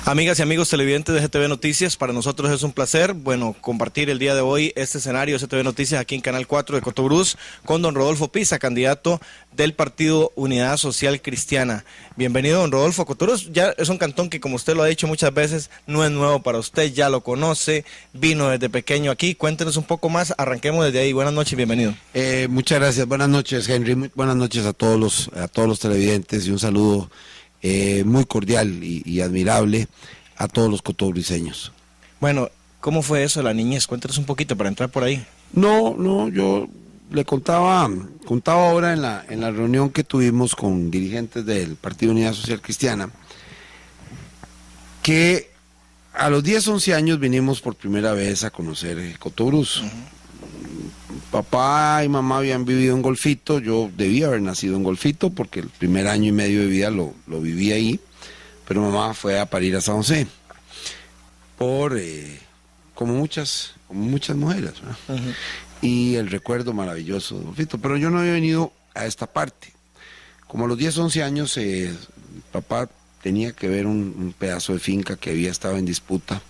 Amigas y amigos televidentes de GTV Noticias, para nosotros es un placer, compartir el día de hoy este escenario de GTV Noticias aquí en Canal 4 de Cotobruz con don Rodolfo Pisa, candidato del Partido Unidad Social Cristiana. Bienvenido, don Rodolfo. Cotobruz ya es un cantón que, como usted lo ha dicho muchas veces, no es nuevo para usted, ya lo conoce, vino desde pequeño aquí. Cuéntenos un poco más, arranquemos desde ahí. Buenas noches y bienvenido. Muchas gracias, buenas noches, Henry, buenas noches a todos los televidentes y un saludo muy cordial y admirable a todos los cotobriceños. Bueno, ¿cómo fue eso de la niñez? Cuéntenos un poquito para entrar por ahí. No, yo le contaba ahora en la reunión que tuvimos con dirigentes del Partido Unidad Social Cristiana, que a los 10, 11 años vinimos por primera vez a conocer Cotobruz. Papá y mamá habían vivido en Golfito, yo debía haber nacido en Golfito porque el primer año y medio de vida lo viví ahí, pero mamá fue a parir a San José, como muchas mujeres, ¿verdad? Y el recuerdo maravilloso de Golfito, pero yo no había venido a esta parte. Como a los 10, 11 años, papá tenía que ver un pedazo de finca que había estado en disputa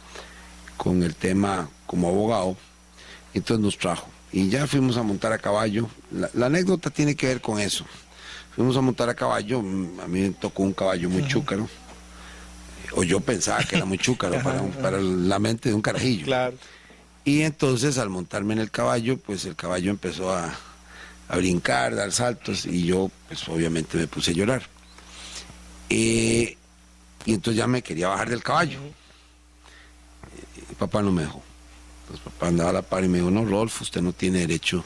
con el tema como abogado, y entonces nos trajo. Y ya fuimos a montar a caballo. La anécdota tiene que ver con eso. Fuimos a montar a caballo, a mí me tocó un caballo muy chúcaro, o yo pensaba que era muy chúcaro para la mente de un carajillo. Claro. Y entonces al montarme en el caballo, pues el caballo empezó a brincar, dar saltos, y yo pues obviamente me puse a llorar. Y entonces ya me quería bajar del caballo. Y papá no me dejó. Entonces papá andaba a la par y me dijo: no, Rodolfo, usted no tiene derecho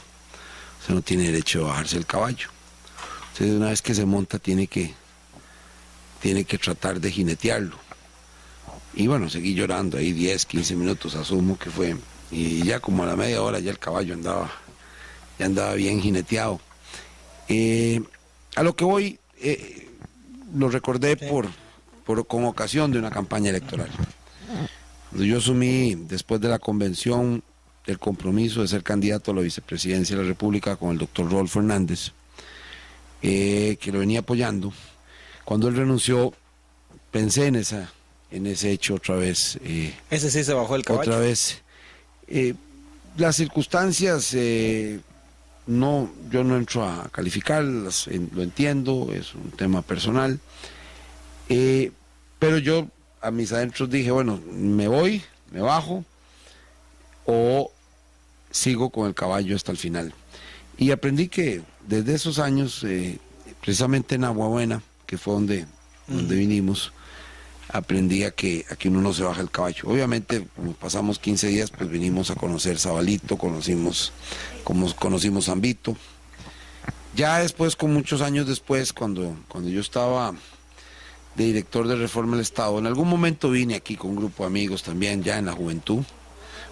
a bajarse del caballo. Usted una vez que se monta tiene que tratar de jinetearlo. Y bueno, seguí llorando ahí 10, 15 minutos, asumo que fue. Y ya como a la media hora ya el caballo andaba bien jineteado. A lo que voy, lo recordé con ocasión de una campaña electoral. Yo asumí, después de la convención, el compromiso de ser candidato a la vicepresidencia de la República con el doctor Rodolfo Hernández, que lo venía apoyando. Cuando él renunció, pensé en ese hecho otra vez. Ese sí se bajó el caballo. Otra vez. Las circunstancias, yo no entro a calificarlas, lo entiendo, es un tema personal, pero yo a mis adentros dije: bueno, me voy, me bajo o sigo con el caballo hasta el final. Y aprendí que desde esos años, precisamente en Aguabuena, que fue donde vinimos, aprendí a que uno no se baja el caballo. Obviamente, como pasamos 15 días, pues vinimos a conocer Zabalito, conocimos Zambito. Ya después, con muchos años después, cuando yo estaba de director de Reforma del Estado, en algún momento vine aquí con un grupo de amigos también, ya en la juventud.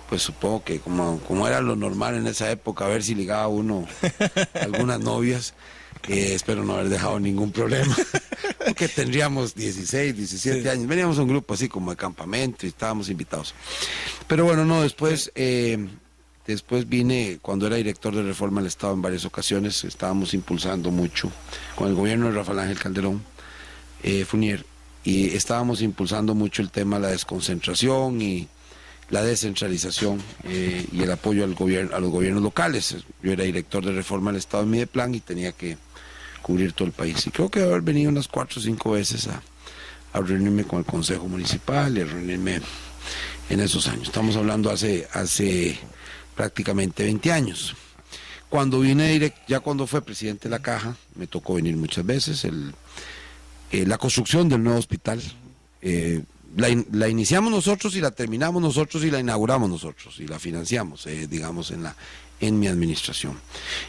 Pues supongo que como era lo normal en esa época, a ver si ligaba uno algunas novias. Espero no haber dejado ningún problema, porque tendríamos 16, 17 años. Veníamos un grupo así como de campamento y estábamos invitados. Pero bueno, no, después vine cuando era director de Reforma del Estado en varias ocasiones. Estábamos impulsando mucho con el gobierno de Rafael Ángel Calderón Fournier, y estábamos impulsando mucho el tema de la desconcentración y la descentralización y el apoyo a los gobiernos locales. Yo era director de Reforma del Estado en Mideplan y tenía que cubrir todo el país. Y creo que haber venido unas 4 o 5 veces a reunirme con el Consejo Municipal y a reunirme en esos años. Estamos hablando hace prácticamente 20 años. Cuando vine ya cuando fue presidente de la Caja, me tocó venir muchas veces. La construcción del nuevo hospital, la iniciamos nosotros y la terminamos nosotros y la inauguramos nosotros y la financiamos, digamos, en mi administración.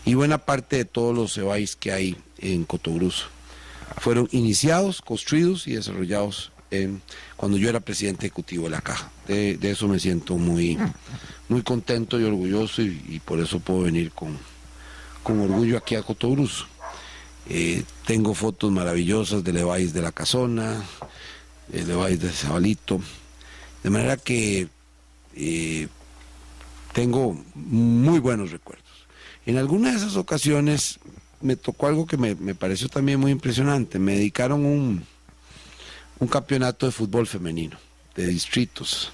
Y buena parte de todos los CEBAIS que hay en Cotobruz fueron iniciados, construidos y desarrollados cuando yo era presidente ejecutivo de la Caja. De eso me siento muy contento y orgulloso, y por eso puedo venir con orgullo aquí a Cotobruz. Tengo fotos maravillosas de Leváis de la Casona, Leváis de Zabalito, de manera que tengo muy buenos recuerdos. En alguna de esas ocasiones me tocó algo que me pareció también muy impresionante. Me dedicaron un campeonato de fútbol femenino. de distritos.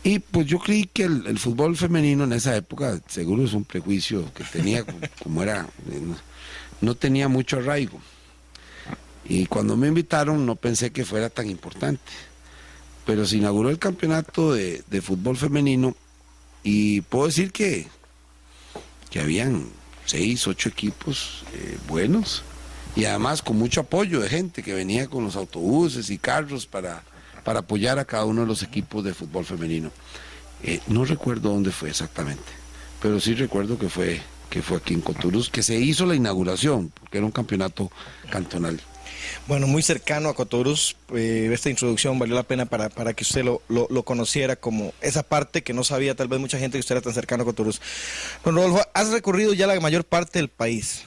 Y pues yo creí que el fútbol femenino en esa época, seguro es un prejuicio que tenía, como era, no tenía mucho arraigo. Y cuando me invitaron no pensé que fuera tan importante. Pero se inauguró el campeonato de fútbol femenino y puedo decir que habían 6, 8 equipos buenos y además con mucho apoyo de gente que venía con los autobuses y carros para apoyar a cada uno de los equipos de fútbol femenino. No recuerdo dónde fue exactamente, pero sí recuerdo que fue aquí en Cotobruz, que se hizo la inauguración, porque era un campeonato cantonal. Bueno, muy cercano a Cotobruz, esta introducción valió la pena para que usted lo conociera como esa parte que no sabía tal vez mucha gente que usted era tan cercano a Cotobruz. Don Rodolfo, has recorrido ya la mayor parte del país.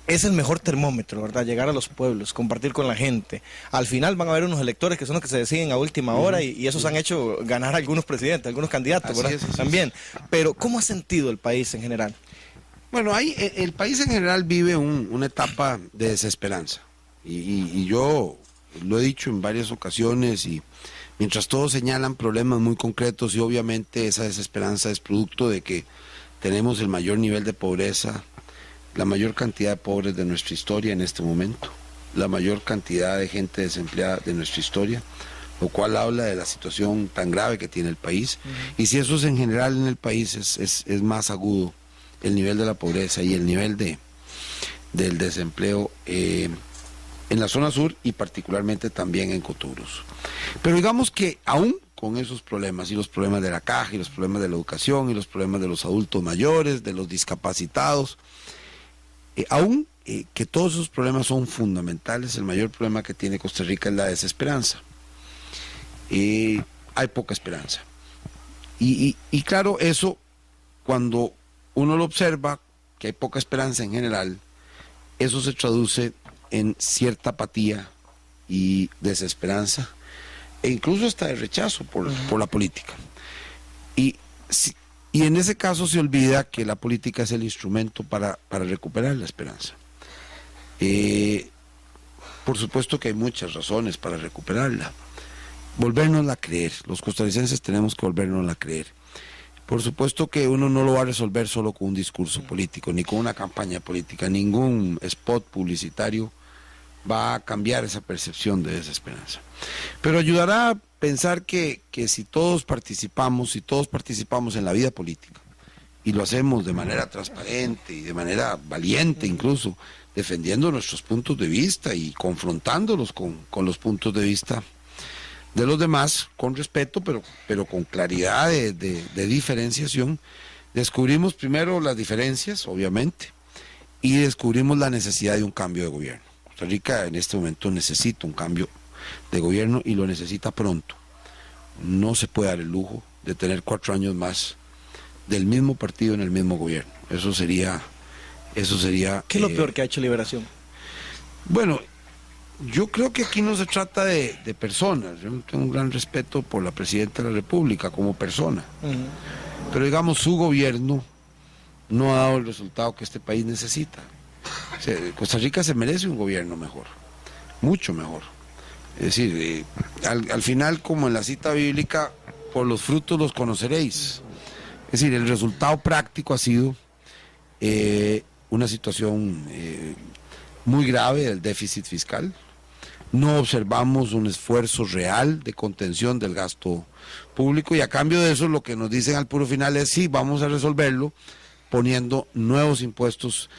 Es el mejor termómetro, ¿verdad? Llegar a los pueblos, compartir con la gente. Al final van a haber unos electores que son los que se deciden a última hora y esos han hecho ganar a algunos presidentes, algunos candidatos, ¿verdad? Así también. Pero, ¿cómo ha sentido el país en general? Bueno, el país en general vive una etapa de desesperanza. Y yo lo he dicho en varias ocasiones y mientras todos señalan problemas muy concretos y obviamente esa desesperanza es producto de que tenemos el mayor nivel de pobreza, la mayor cantidad de pobres de nuestra historia en este momento, la mayor cantidad de gente desempleada de nuestra historia, lo cual habla de la situación tan grave que tiene el país. Y si eso es en general en el país, es más agudo el nivel de la pobreza y el nivel del desempleo en la zona sur y particularmente también en Cotobruz. Pero digamos que aún con esos problemas y los problemas de la caja y los problemas de la educación y los problemas de los adultos mayores, de los discapacitados, aún que todos esos problemas son fundamentales, el mayor problema que tiene Costa Rica es la desesperanza. Hay poca esperanza. Y claro, eso cuando uno lo observa, que hay poca esperanza en general, eso se traduce en cierta apatía y desesperanza, e incluso hasta de rechazo por la política. Y en ese caso se olvida que la política es el instrumento para recuperar la esperanza. Por supuesto que hay muchas razones para recuperarla. Volvérnosla a creer, los costarricenses tenemos que volvérnosla a creer. Por supuesto que uno no lo va a resolver solo con un discurso político, ni con una campaña política, ningún spot publicitario va a cambiar esa percepción de desesperanza. Pero ayudará a pensar que si todos participamos en la vida política, y lo hacemos de manera transparente y de manera valiente incluso, defendiendo nuestros puntos de vista y confrontándolos con los puntos de vista de los demás, con respeto, pero con claridad de diferenciación, descubrimos primero las diferencias, obviamente, y descubrimos la necesidad de un cambio de gobierno. Costa Rica en este momento necesita un cambio de gobierno y lo necesita pronto. No se puede dar el lujo de tener 4 años más del mismo partido en el mismo gobierno. Eso sería... ¿Qué es lo peor que ha hecho Liberación? Bueno, yo creo que aquí no se trata de personas. Yo tengo un gran respeto por la Presidenta de la República como persona. Pero digamos, su gobierno no ha dado el resultado que este país necesita. O sea, Costa Rica se merece un gobierno mejor, mucho mejor. Es decir, al final, como en la cita bíblica, por los frutos los conoceréis. Es decir, el resultado práctico ha sido una situación muy grave del déficit fiscal. No observamos un esfuerzo real de contención del gasto público y a cambio de eso lo que nos dicen al puro final es sí, vamos a resolverlo poniendo nuevos impuestos,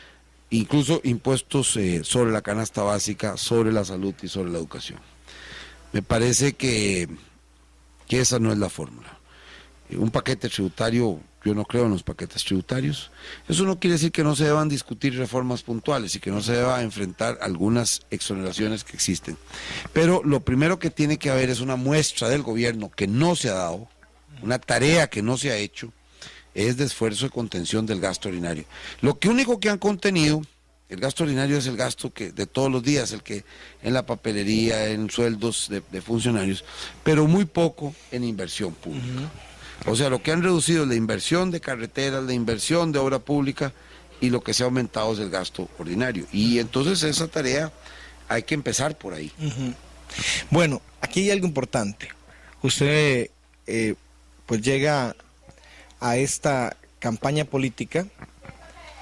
incluso impuestos sobre la canasta básica, sobre la salud y sobre la educación. Me parece que esa no es la fórmula. Un paquete tributario, yo no creo en los paquetes tributarios. Eso no quiere decir que no se deban discutir reformas puntuales y que no se deba enfrentar algunas exoneraciones que existen. Pero lo primero que tiene que haber es una muestra del gobierno que no se ha dado, una tarea que no se ha hecho, es de esfuerzo de contención del gasto ordinario. Lo único que han contenido, el gasto ordinario es el gasto que de todos los días, el que en la papelería, en sueldos de funcionarios, pero muy poco en inversión pública. O sea, lo que han reducido es la inversión de carreteras, la inversión de obra pública y lo que se ha aumentado es el gasto ordinario. Y entonces esa tarea hay que empezar por ahí. Bueno, aquí aquí hay algo importante. Usted pues llega a esta campaña política,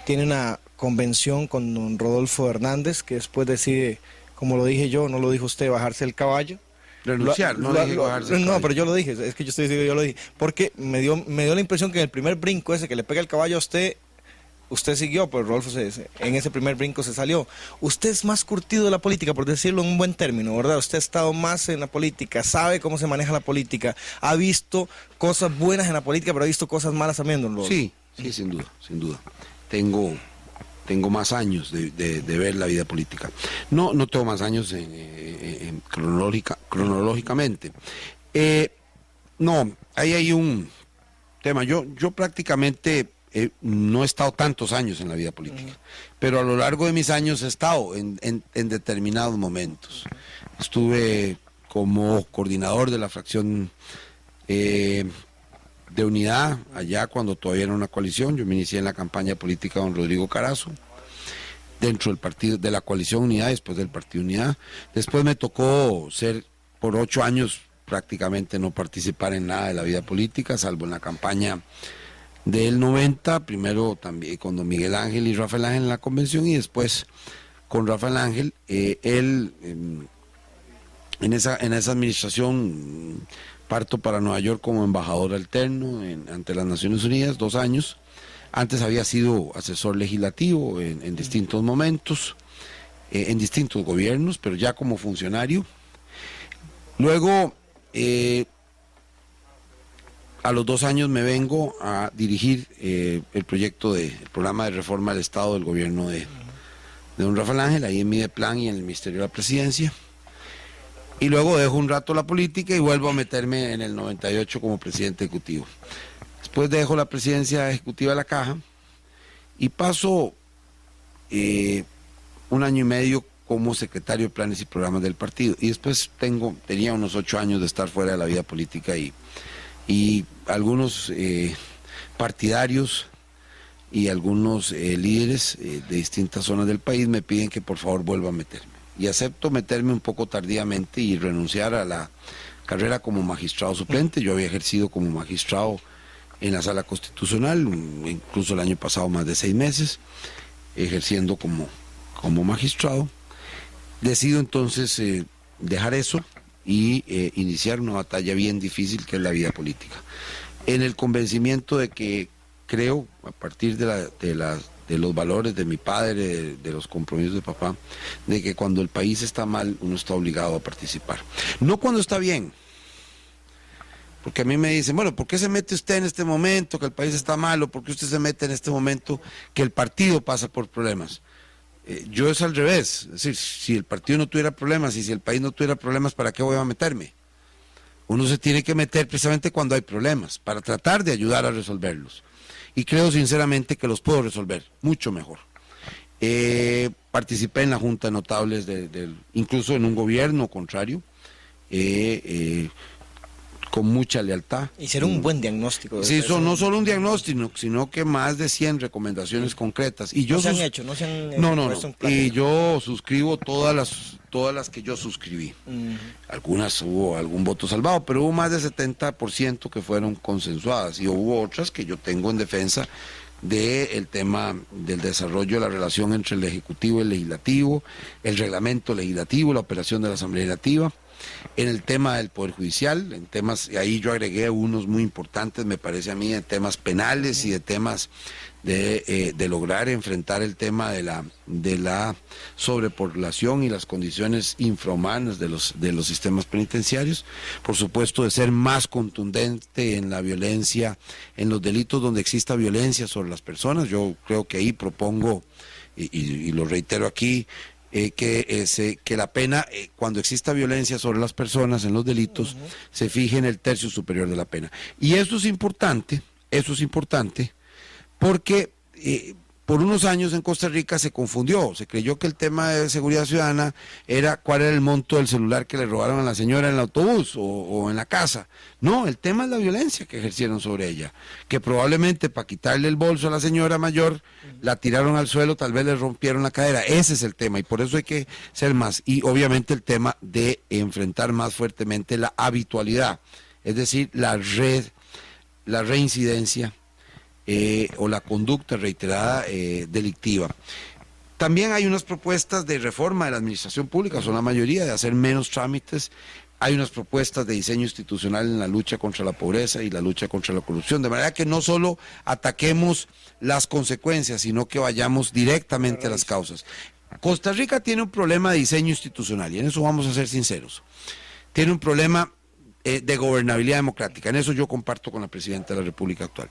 tiene una convención con don Rodolfo Hernández, que después decide, como lo dije yo, no lo dijo usted, bajarse el caballo. Renunciar, no dije bajarse el No, caballo. pero yo lo dije, es que yo estoy diciendo, yo lo dije, porque me dio la impresión que en el primer brinco ese que le pega el caballo a usted siguió, pues Rodolfo en ese primer brinco se salió. Usted es más curtido de la política, por decirlo en un buen término, ¿verdad? Usted ha estado más en la política, sabe cómo se maneja la política, ha visto cosas buenas en la política, pero ha visto cosas malas también, don Rodolfo. Sí, sin duda, sin duda. Tengo más años de ver la vida política. No tengo más años cronológicamente. No, ahí hay un tema. Yo prácticamente no he estado tantos años en la vida política, pero a lo largo de mis años he estado en determinados momentos. Estuve como coordinador de la fracción de Unidad, allá cuando todavía era una coalición. Yo me inicié en la campaña política de don Rodrigo Carazo, dentro del partido de la coalición Unidad, después del partido Unidad. Después me tocó ser por 8 años prácticamente no participar en nada de la vida política, salvo en la campaña del 90, primero también con don Miguel Ángel y Rafael Ángel en la convención, y después con Rafael Ángel, él en esa administración parto para Nueva York como embajador alterno ante las Naciones Unidas, 2 años. Antes había sido asesor legislativo en distintos momentos, en distintos gobiernos, pero ya como funcionario. Luego, a los 2 años me vengo a dirigir el programa de reforma del Estado del gobierno de don Rafael Ángel, ahí en Mideplan y en el Ministerio de la Presidencia. Y luego dejo un rato la política y vuelvo a meterme en el 98 como presidente ejecutivo. Después dejo la presidencia ejecutiva de la Caja y paso 1 año y medio como secretario de Planes y Programas del partido. Y después tenía unos 8 años de estar fuera de la vida política y algunos partidarios y algunos líderes de distintas zonas del país me piden que por favor vuelva a meterme. Y acepto meterme un poco tardíamente y renunciar a la carrera como magistrado suplente. Yo había ejercido como magistrado en la Sala Constitucional, incluso el año pasado más de 6 meses, ejerciendo como magistrado. Decido entonces dejar eso y iniciar una batalla bien difícil que es la vida política. En el convencimiento de que creo, a partir de los valores de mi padre, de los compromisos de papá, de que cuando el país está mal, uno está obligado a participar. No cuando está bien, porque a mí me dicen, bueno, ¿por qué se mete usted en este momento que el país está mal? ¿O por qué usted se mete en este momento que el partido pasa por problemas? Yo es al revés, es decir, si el partido no tuviera problemas y si el país no tuviera problemas, ¿para qué voy a meterme? Uno se tiene que meter precisamente cuando hay problemas, para tratar de ayudar a resolverlos. Y creo sinceramente que los puedo resolver mucho mejor. Participé en la Junta de Notables, incluso en un gobierno contrario, con mucha lealtad. Hicieron un buen diagnóstico. Sí, no solo un diagnóstico, sino que más de 100 recomendaciones concretas. Y yo no se han hecho, no se han No. Y yo suscribo todas las que yo suscribí. Algunas hubo algún voto salvado, pero hubo más de 70% que fueron consensuadas y hubo otras que yo tengo en defensa del tema del desarrollo de la relación entre el Ejecutivo y el Legislativo, el reglamento legislativo, la operación de la Asamblea Legislativa, en el tema del Poder Judicial, en temas, ahí yo agregué unos muy importantes, me parece a mí, de temas penales y de temas de lograr enfrentar el tema de la sobrepoblación y las condiciones infrahumanas de los sistemas penitenciarios, por supuesto de ser más contundente en la violencia, en los delitos donde exista violencia sobre las personas. Yo creo que ahí propongo, y lo reitero aquí, que la pena, cuando exista violencia sobre las personas en los delitos, se fije en el tercio superior de la pena. Y eso es importante porque por unos años en Costa Rica se confundió, se creyó que el tema de seguridad ciudadana era cuál era el monto del celular que le robaron a la señora en el autobús o en la casa. No, el tema es la violencia que ejercieron sobre ella, que probablemente para quitarle el bolso a la señora mayor, la tiraron al suelo, tal vez le rompieron la cadera. Ese es el tema y por eso hay que ser más. Y obviamente el tema de enfrentar más fuertemente la habitualidad, es decir, la reincidencia o la conducta reiterada delictiva. También hay unas propuestas de reforma de la administración pública, son la mayoría, de hacer menos trámites. Hay unas propuestas de diseño institucional en la lucha contra la pobreza y la lucha contra la corrupción, de manera que no solo ataquemos las consecuencias, sino que vayamos directamente a las causas. Costa Rica tiene un problema de diseño institucional, y en eso vamos a ser sinceros. Tiene un problema de gobernabilidad democrática, en eso yo comparto con la Presidenta de la República actual.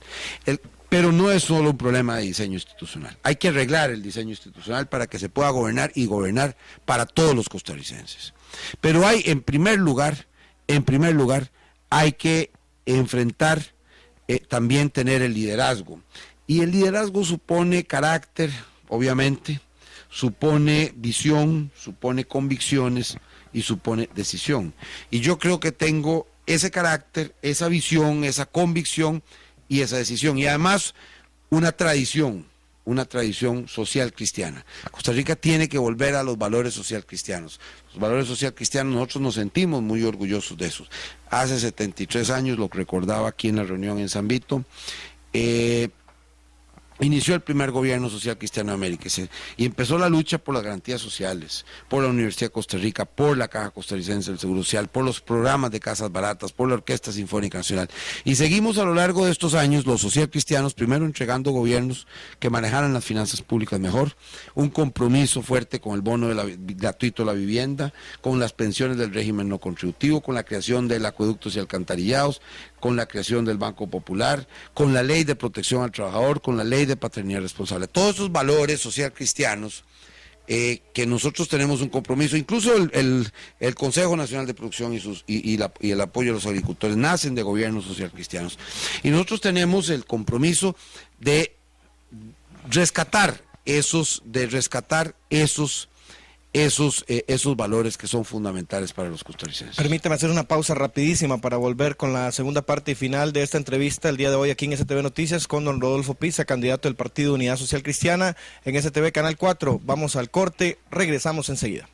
Pero no es solo un problema de diseño institucional. Hay que arreglar el diseño institucional para que se pueda gobernar y gobernar para todos los costarricenses. Pero hay, en primer lugar, hay que enfrentar, también tener el liderazgo. Y el liderazgo supone carácter, obviamente, supone visión, supone convicciones y supone decisión. Y yo creo que tengo ese carácter, esa visión, esa convicción y esa decisión. Y además una tradición social cristiana. Costa Rica tiene que volver a los valores social cristianos. Los valores social cristianos, nosotros nos sentimos muy orgullosos de esos. Hace 73 años, lo recordaba aquí en la reunión en San Vito, inició el primer gobierno social cristiano de América y empezó la lucha por las garantías sociales, por la Universidad de Costa Rica, por la Caja Costarricense del Seguro Social, por los programas de casas baratas, por la Orquesta Sinfónica Nacional. Y seguimos a lo largo de estos años los social cristianos, primero entregando gobiernos que manejaran las finanzas públicas mejor, un compromiso fuerte con el bono gratuito de la vivienda, con las pensiones del régimen no contributivo, con la creación de acueductos y alcantarillados, con la creación del Banco Popular, con la ley de protección al trabajador, con la ley de paternidad responsable. Todos esos valores social cristianos que nosotros tenemos un compromiso, incluso el Consejo Nacional de Producción y el apoyo a los agricultores nacen de gobiernos social cristianos. Y nosotros tenemos el compromiso de rescatar esos valores que son fundamentales para los costarricenses. Permítame hacer una pausa rapidísima para volver con la segunda parte y final de esta entrevista el día de hoy aquí en STV Noticias con don Rodolfo Pizza, candidato del Partido Unidad Social Cristiana en STV Canal 4. Vamos al corte, regresamos enseguida.